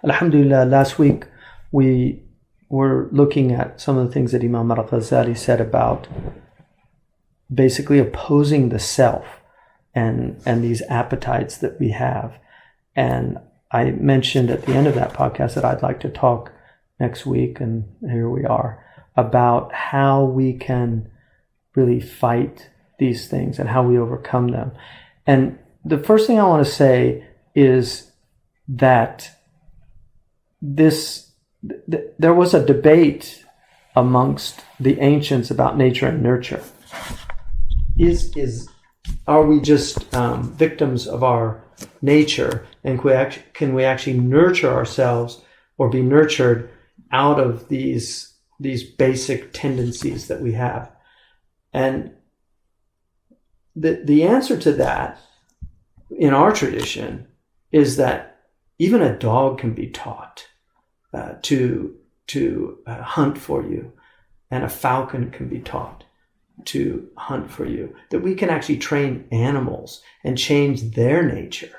Alhamdulillah, last week we were looking at some of the things that Imam al-Ghazali said about basically opposing the self and these appetites that we have. And I mentioned at the end of that podcast that I'd like to talk next week, and here we are, about how we can really fight these things and how we overcome them. And the first thing I want to say is that there was a debate amongst the ancients about nature and nurture. Are we just victims of our nature, and can we actually nurture ourselves or be nurtured out of these basic tendencies that we have? And the answer to that in our tradition is that even a dog can be taught to hunt for you, and a falcon can be taught to hunt for you. That we can actually train animals and change their nature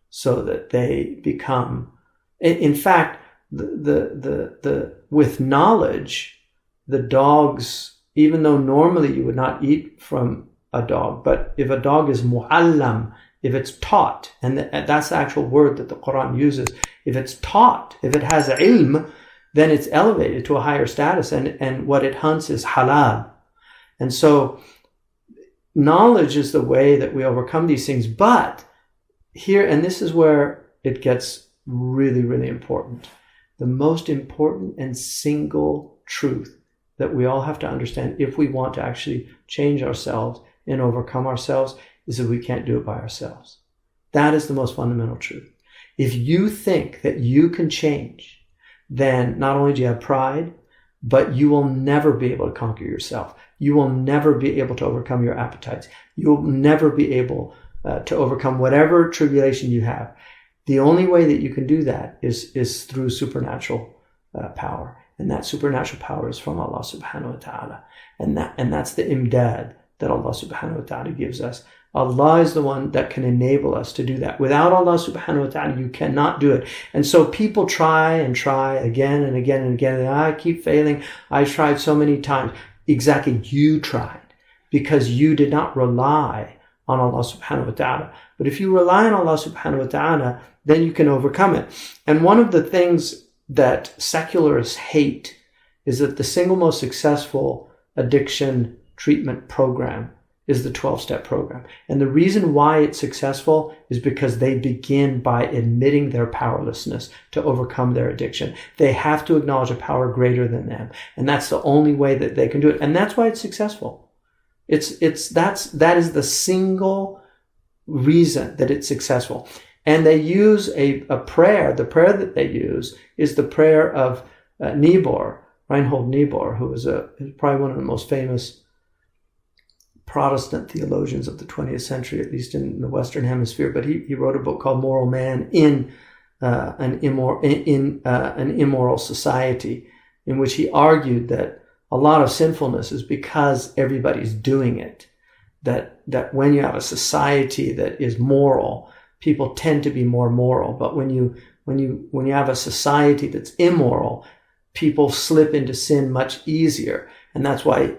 so that they become. In fact, with knowledge, the dogs, even though normally you would not eat from a dog, but if a dog is mu'allam, if it's taught, and that's the actual word that the Quran uses, if it's taught, if it has ilm, then it's elevated to a higher status, and what it hunts is halal. And so knowledge is the way that we overcome these things. But here, and this is where it gets really, really important, the most important and single truth that we all have to understand if we want to actually change ourselves and overcome ourselves is that we can't do it by ourselves. That is the most fundamental truth. If you think that you can change, then not only do you have pride, but you will never be able to conquer yourself. You will never be able to overcome your appetites. You'll never be able to overcome whatever tribulation you have. The only way that you can do that is through supernatural power. And that supernatural power is from Allah subhanahu wa ta'ala. And that's the imdad that Allah subhanahu wa ta'ala gives us. Allah is the one that can enable us to do that. Without Allah subhanahu wa ta'ala, you cannot do it. And so people try and try again and again and again. And I keep failing. I tried so many times. Exactly, you tried because you did not rely on Allah subhanahu wa ta'ala. But if you rely on Allah subhanahu wa ta'ala, then you can overcome it. And one of the things that secularists hate is that the single most successful addiction treatment program is the 12-step program. And the reason why it's successful is because they begin by admitting their powerlessness to overcome their addiction. They have to acknowledge a power greater than them. And that's the only way that they can do it. And that's why it's successful. That is the single reason that it's successful. And they use a prayer. The prayer that they use is the prayer of Reinhold Niebuhr, who is probably one of the most famous Protestant theologians of the 20th century, at least in the Western Hemisphere. But he wrote a book called Moral Man in an immoral society, in which he argued that a lot of sinfulness is because everybody's doing it. That when you have a society that is moral, people tend to be more moral. But when you have a society that's immoral, people slip into sin much easier. And that's why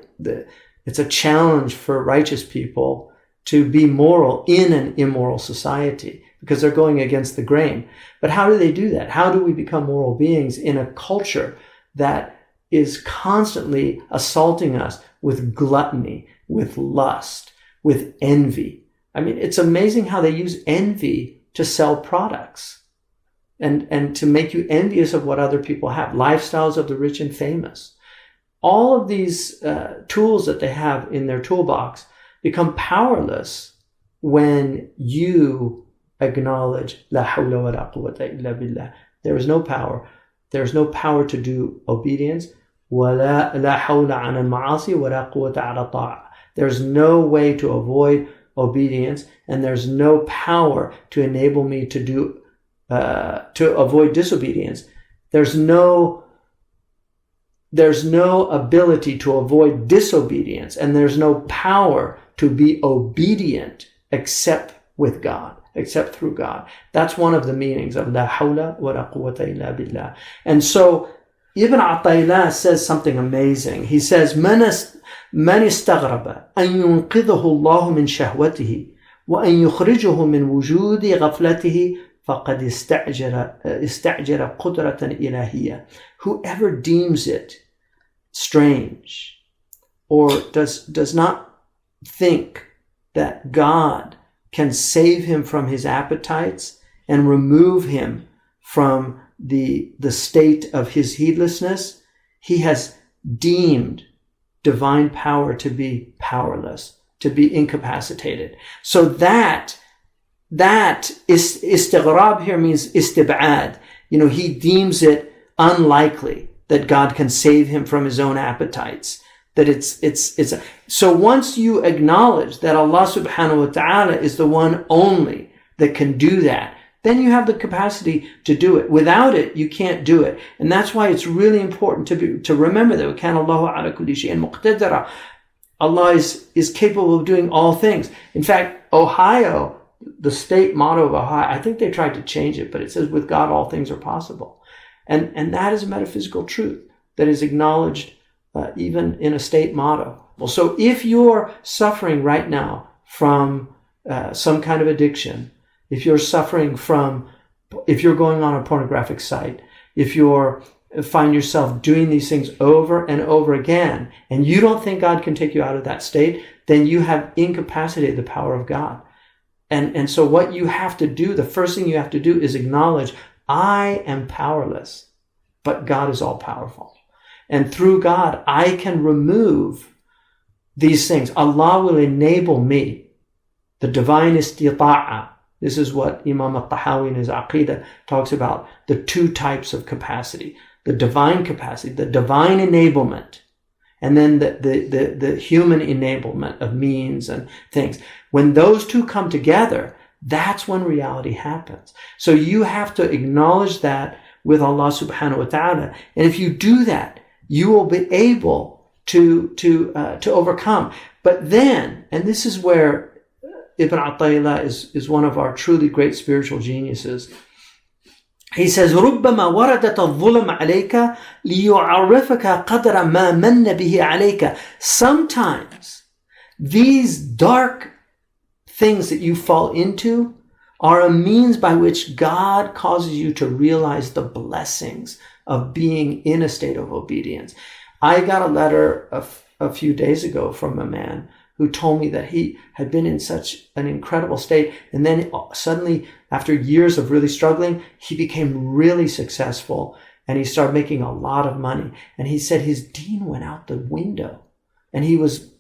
it's a challenge for righteous people to be moral in an immoral society, because they're going against the grain. But how do they do that? How do we become moral beings in a culture that is constantly assaulting us with gluttony, with lust, with envy? I mean, it's amazing how they use envy to sell products and to make you envious of what other people have. Lifestyles of the rich and famous. All of these tools that they have in their toolbox become powerless when you acknowledge La hawla wa la quwwata illa billah. There is no power. There is no power to do obedience. La hawla an al-ma'asi wa la quwwata ala ta'a. There's no way to avoid obedience, and there's no power to enable me to avoid disobedience. There's no ability to avoid disobedience, and there's no power to be obedient except with God. except through God. That's one of the meanings of la hawla wa la quwwata illa billah. And so Ibn Ata'illah says something amazing. He says, من استغرب أن ينقذه الله من شهوته وأن يخرجه من وجود غفلته فقد استعجل قدرة إلهية. Whoever deems it strange or does not think that God can save him from his appetites and remove him from the state of his heedlessness, he has deemed divine power to be powerless, to be incapacitated. So that is istighrab here means istib'ad. He deems it unlikely that God can save him from his own appetites. That so once you acknowledge that Allah subhanahu wa ta'ala is the one only that can do that, then you have the capacity to do it. Without it, you can't do it. And that's why it's really important to remember that وَكَانَ اللَّهُ عَلَى كُلِّ شَيْءٍ مُقْتَدِرًا. Allah is capable of doing all things. In fact, Ohio, the state motto of Ohio, I think they tried to change it, but it says, with God all things are possible. And that is a metaphysical truth that is acknowledged even in a state motto. Well, so if you're suffering right now from some kind of addiction, if you're suffering if you're going on a pornographic site, if you find yourself doing these things over and over again, and you don't think God can take you out of that state, then you have incapacitated the power of God. And so what you have to do, the first thing you have to do is acknowledge, I am powerless, but God is all powerful. And through God, I can remove these things. Allah will enable me. The divine istita'a. This is what Imam al-Tahawi in his Aqidah talks about, the two types of capacity. The divine capacity, the divine enablement, and then the human enablement of means and things. When those two come together, that's when reality happens. So you have to acknowledge that with Allah subhanahu wa ta'ala. And if you do that, you will be able to overcome. But then, and this is where Ibn Ata'illah is one of our truly great spiritual geniuses. He says, ربما وردت الظلم عليك ليعرفك قدر ما من به عليك. Sometimes these dark things that you fall into are a means by which God causes you to realize the blessings of being in a state of obedience. I got a letter a few days ago from a man who told me that he had been in such an incredible state, and then suddenly, after years of really struggling, he became really successful, and he started making a lot of money. And he said his deen went out the window, and he was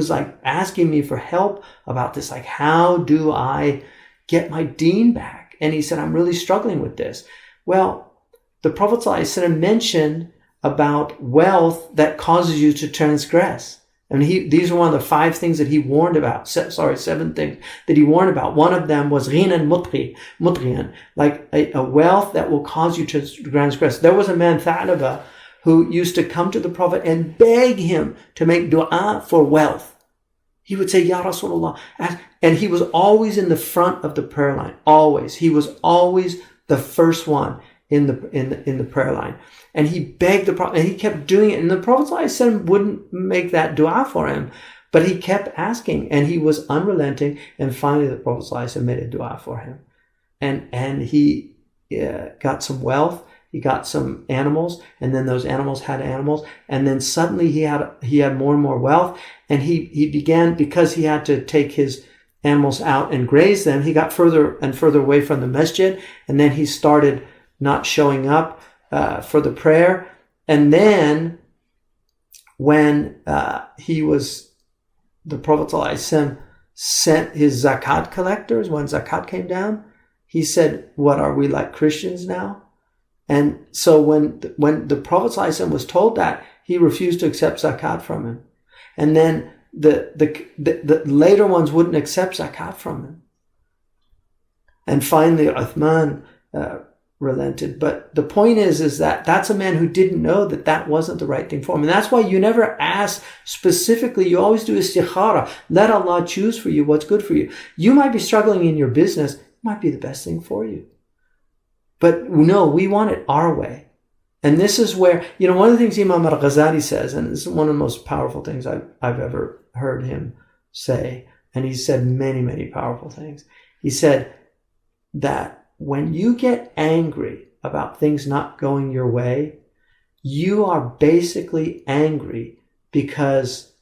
like asking me for help about this, like, how do I get my deen back? And he said, I'm really struggling with this. Well, the Prophet ﷺ mentioned about wealth that causes you to transgress. And these are one of the 5 things that he warned about. 7 things that he warned about. One of them was ghinan mutghiyan, like a wealth that will cause you to transgress. There was a man, Tha'laba, who used to come to the Prophet and beg him to make dua for wealth. He would say, Ya Rasulullah. And he was always in the front of the prayer line. Always. He was always the first one in the prayer line. And he begged the Prophet, and he kept doing it. And the Prophet ﷺ wouldn't make that dua for him, but he kept asking, and he was unrelenting. And finally, the Prophet ﷺ made a dua for him, and he got some wealth. He got some animals, and then those animals had animals, and then suddenly he had more and more wealth, and he began, because he had to take his animals out and graze them, he got further and further away from the masjid, and then he started not showing up for the prayer. And then when the Prophet ﷺ sent his zakat collectors, when zakat came down, he said, what, are we like Christians now? And so when the Prophet ﷺ was told that, he refused to accept zakat from him. And then the later ones wouldn't accept zakat from him. And finally, Uthman relented. But the point is that that's a man who didn't know that wasn't the right thing for him. And that's why you never ask specifically. You always do istikhara. Let Allah choose for you what's good for you. You might be struggling in your business. might be the best thing for you. But no, we want it our way. And this is where, one of the things Imam al-Ghazali says, and this is one of the most powerful things I've ever heard him say, and he said many, many powerful things. He said that when you get angry about things not going your way, you are basically angry because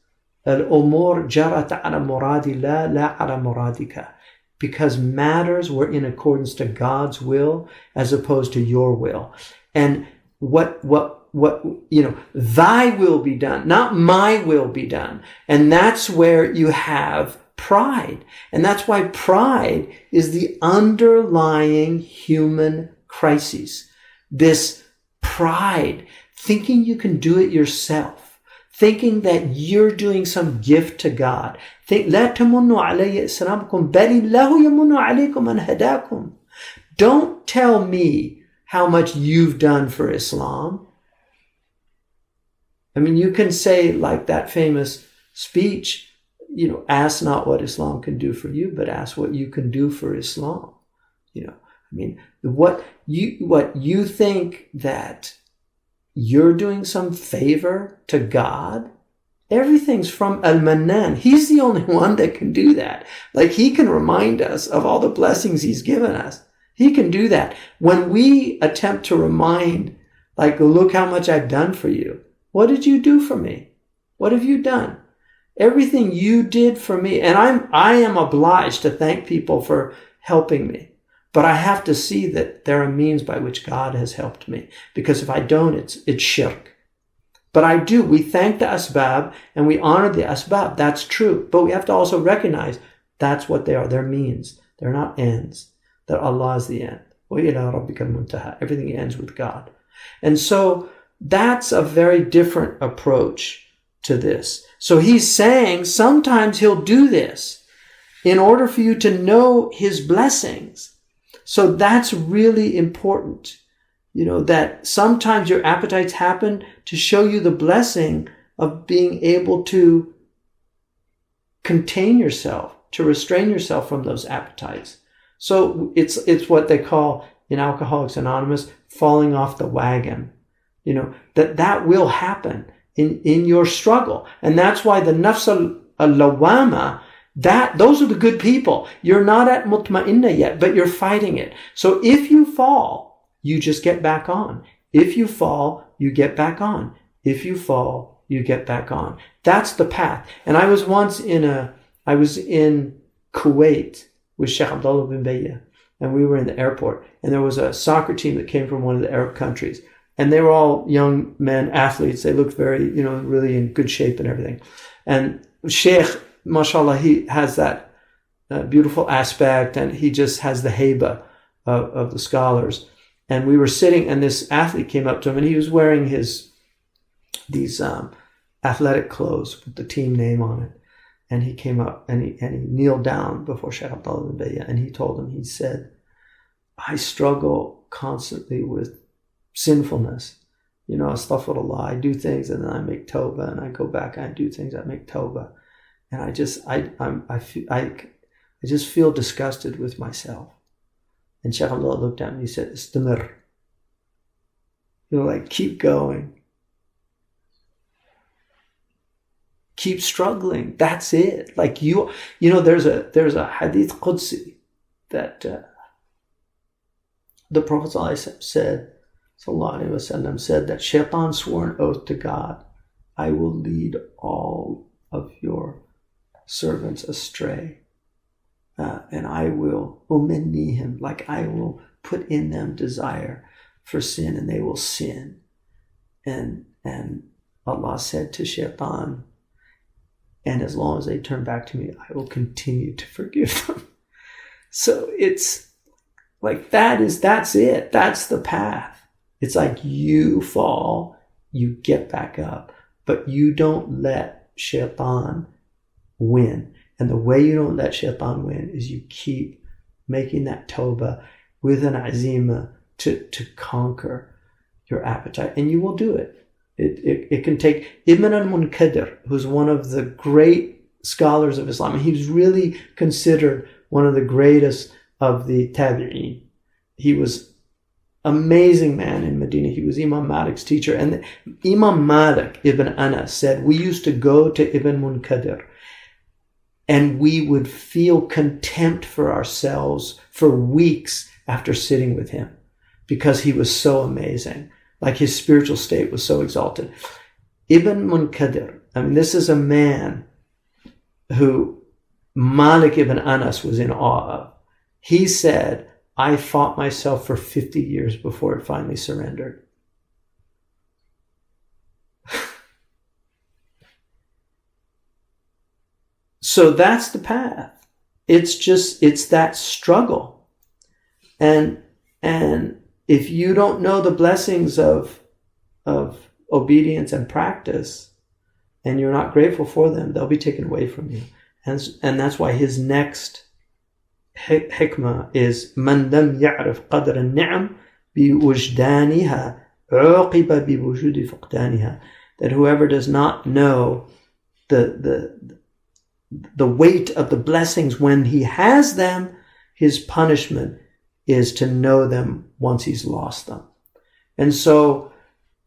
al-umur jarat ala muradillah la ala muradika. Because matters were in accordance to God's will as opposed to your will. And what, thy will be done, not my will be done. And that's where you have pride. And that's why pride is the underlying human crisis. This pride, thinking you can do it yourself. Thinking that you're doing some gift to God. لا تمنوا علي إسلامكم بل الله يمن عليكم أن هداكم. Don't tell me how much you've done for Islam. I mean, you can say like that famous speech, ask not what Islam can do for you, but ask what you can do for Islam. What you think that you're doing some favor to God? Everything's from Al-Mannan. He's the only one that can do that. Like, he can remind us of all the blessings he's given us. He can do that. When we attempt to remind, like, look how much I've done for you. What did you do for me? What have you done? Everything you did for me. And I am obliged to thank people for helping me. But I have to see that there are means by which God has helped me. Because if I don't, it's shirk. But I do. We thank the asbab and we honor the asbab. That's true. But we have to also recognize that's what they are. They're means. They're not ends. That Allah is the end. وَإِلَىٰ رَبِّكَ الْمُنْتَهَى. Everything ends with God. And so that's a very different approach to this. So he's saying sometimes he'll do this in order for you to know his blessings. So that's really important. That sometimes your appetites happen to show you the blessing of being able to contain yourself, to restrain yourself from those appetites. So it's what they call in Alcoholics Anonymous, falling off the wagon. That will happen in your struggle. And that's why the nafs al-lawama, those are the good people. You're not at mutma'inna yet, but you're fighting it. So if you fall, you just get back on. If you fall, you get back on. If you fall, you get back on. That's the path. And I was once in Kuwait with Sheikh Abdullah bin Bayya, and we were in the airport, and there was a soccer team that came from one of the Arab countries. And they were all young men, athletes. They looked very, really in good shape and everything. And Sheikh, mashallah, he has that beautiful aspect, and he just has the haiba of the scholars. And we were sitting, and this athlete came up to him, and he was wearing these athletic clothes with the team name on it. And he came up and he kneeled down before Sheikh Abdullah bin Bayya, and he told him, he said, I struggle constantly with sinfulness. Astaghfirullah, I do things and then I make tawbah, and I go back and I do things, I make tawbah. And I just feel disgusted with myself. And Shaykh Abdullah looked at me, he said, Istamir. Keep going. Keep struggling. That's it. There's a hadith Qudsi that the Prophet said, Sallallahu Alaihi Wasallam said that Shaitan swore an oath to God, I will lead all of your servants astray. And I will uminnihim, I will put in them desire for sin, and they will sin. And Allah said to Shaitan, and as long as they turn back to me, I will continue to forgive them. So it's that's it. That's the path. It's like you fall, you get back up, but you don't let Shaitan win. And the way you don't let Shaitan win is you keep making that tawbah with an azima to conquer your appetite. And you will do it. It can take Ibn al-Munkadir, who's one of the great scholars of Islam. And he was really considered one of the greatest of the Tabi'een. He was amazing man in Medina. He was Imam Malik's teacher. And Imam Malik ibn Anas said, we used to go to Ibn Munkadir and we would feel contempt for ourselves for weeks after sitting with him because he was so amazing. Like his spiritual state was so exalted. Ibn Munkadir, I mean, this is a man who Malik ibn Anas was in awe of. He said, I fought myself for 50 years before it finally surrendered. So that's the path. It's that struggle. And if you don't know the blessings of obedience and practice, and you're not grateful for them, they'll be taken away from you. And that's why his next hikmah is من لم يعرف قدر النعم بوجدانها عوقب بوجود فقدانها. That whoever does not know the weight of the blessings when he has them, his punishment is to know them once he's lost them. And so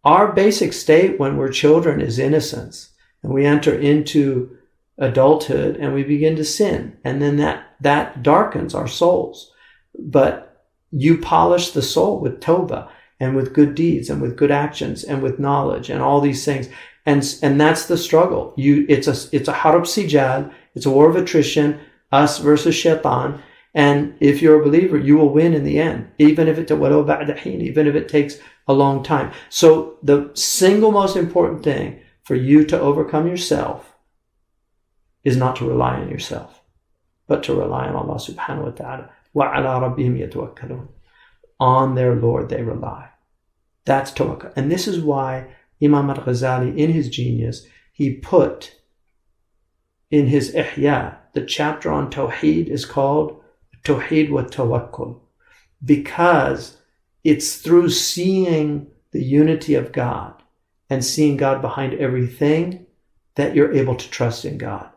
our basic state when we're children is innocence, and we enter into adulthood and we begin to sin, and then that darkens our souls. But you polish the soul with tawbah and with good deeds and with good actions and with knowledge and all these things. And that's the struggle. It's a harb sijal. It's a war of attrition, us versus shaitan. And if you're a believer, you will win in the end, even if it takes a long time. So the single most important thing for you to overcome yourself is not to rely on yourself, but to rely on Allah subhanahu wa ta'ala. وَعَلَىٰ رَبِّهِمْ يَتَوَكَّلُونَ. On their Lord they rely. That's tawakkul. And this is why Imam al-Ghazali, in his genius, he put in his Ihya, the chapter on Tawheed is called Tawheed wa Tawakkul, because it's through seeing the unity of God and seeing God behind everything that you're able to trust in God,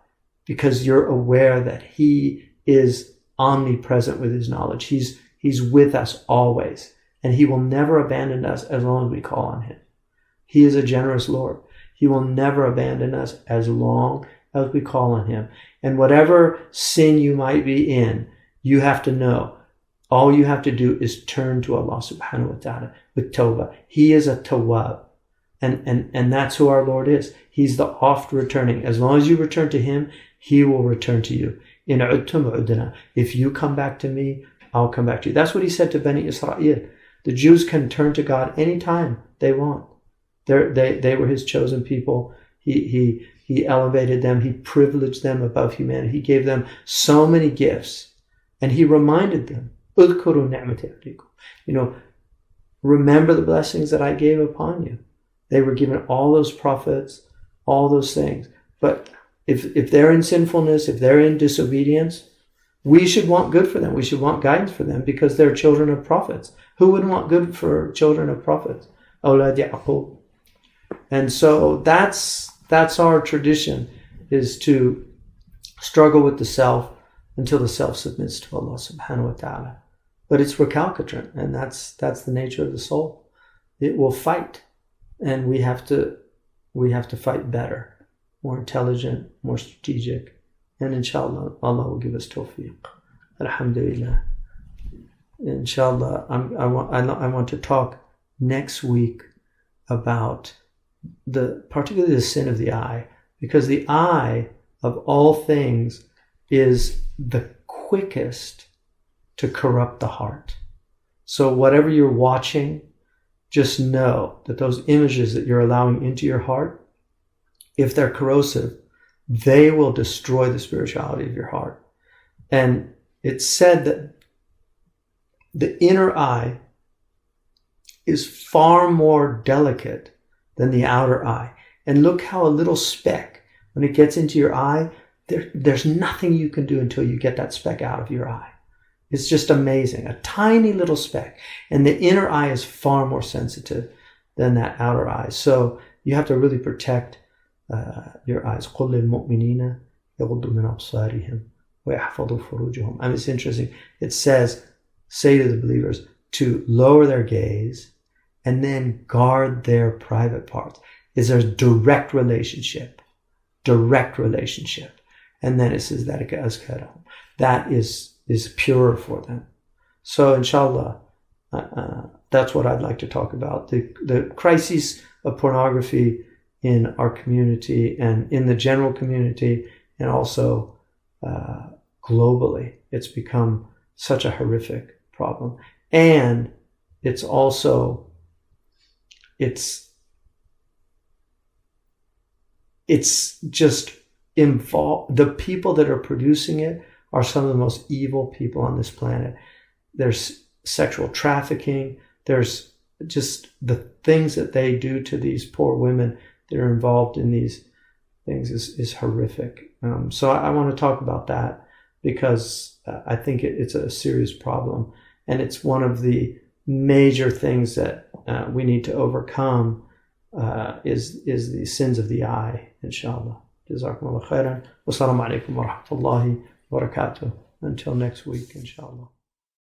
because you're aware that He is omnipresent with His knowledge. He's with us always, and He will never abandon us as long as we call on Him. He is a generous Lord. He will never abandon us as long as we call on Him. And whatever sin you might be in, you have to know, all you have to do is turn to Allah subhanahu wa ta'ala with tawbah. He is a tawwab. And that's who our Lord is. He's the oft returning. As long as you return to Him, He will return to you. In udtum udna. If you come back to me, I'll come back to you. That's what He said to Bani Israel. The Jews can turn to God anytime they want. They were His chosen people. He elevated them. He privileged them above humanity. He gave them so many gifts. And He reminded them, "Udhkuru ni'mati alaykum." Remember the blessings that I gave upon you. They were given all those prophets, all those things. But if they're in sinfulness, if they're in disobedience, we should want good for them. We should want guidance for them because they're children of prophets. Who wouldn't want good for children of prophets? Awlad Ya'qub. And so that's our tradition, is to struggle with the self until the self submits to Allah subhanahu wa ta'ala. But it's recalcitrant, and that's the nature of the soul. It will fight, and we have to fight better, more intelligent, more strategic, and inshallah Allah will give us tawfiq. Alhamdulillah. Inshallah, I want to talk next week about particularly the sin of the eye, because the eye of all things is the quickest to corrupt the heart. So whatever you're watching, just know that those images that you're allowing into your heart, if they're corrosive, they will destroy the spirituality of your heart. And it's said that the inner eye is far more delicate than the outer eye. And look how a little speck, when it gets into your eye, there's nothing you can do until you get that speck out of your eye. It's just amazing. A tiny little speck. And the inner eye is far more sensitive than that outer eye. So you have to really protect your eyes. قُلْ لِلْمُؤْمِنِينَ يَغُضُّوا مِنْ أَبْصَارِهِمْ وَيَحْفَظُوا فُرُوجَهُم. I mean, it's interesting. It says, say to the believers to lower their gaze and then guard their private parts. Is there a direct relationship? Direct relationship. And then it says that is purer for them. So inshallah, that's what I'd like to talk about. The crisis of pornography in our community and in the general community, and also globally. It's become such a horrific problem. And it's also, it's just involved. The people that are producing it are some of the most evil people on this planet. There's sexual trafficking. There's just the things that they do to these poor women that are involved in these things is horrific. So I want to talk about that because I think it's a serious problem. And it's one of the major things that we need to overcome is the sins of the eye, inshallah. Jazakumullah khairan. Wassalamu alaikum wa rahmatullahi wa barakatuh. Until next week, inshallah.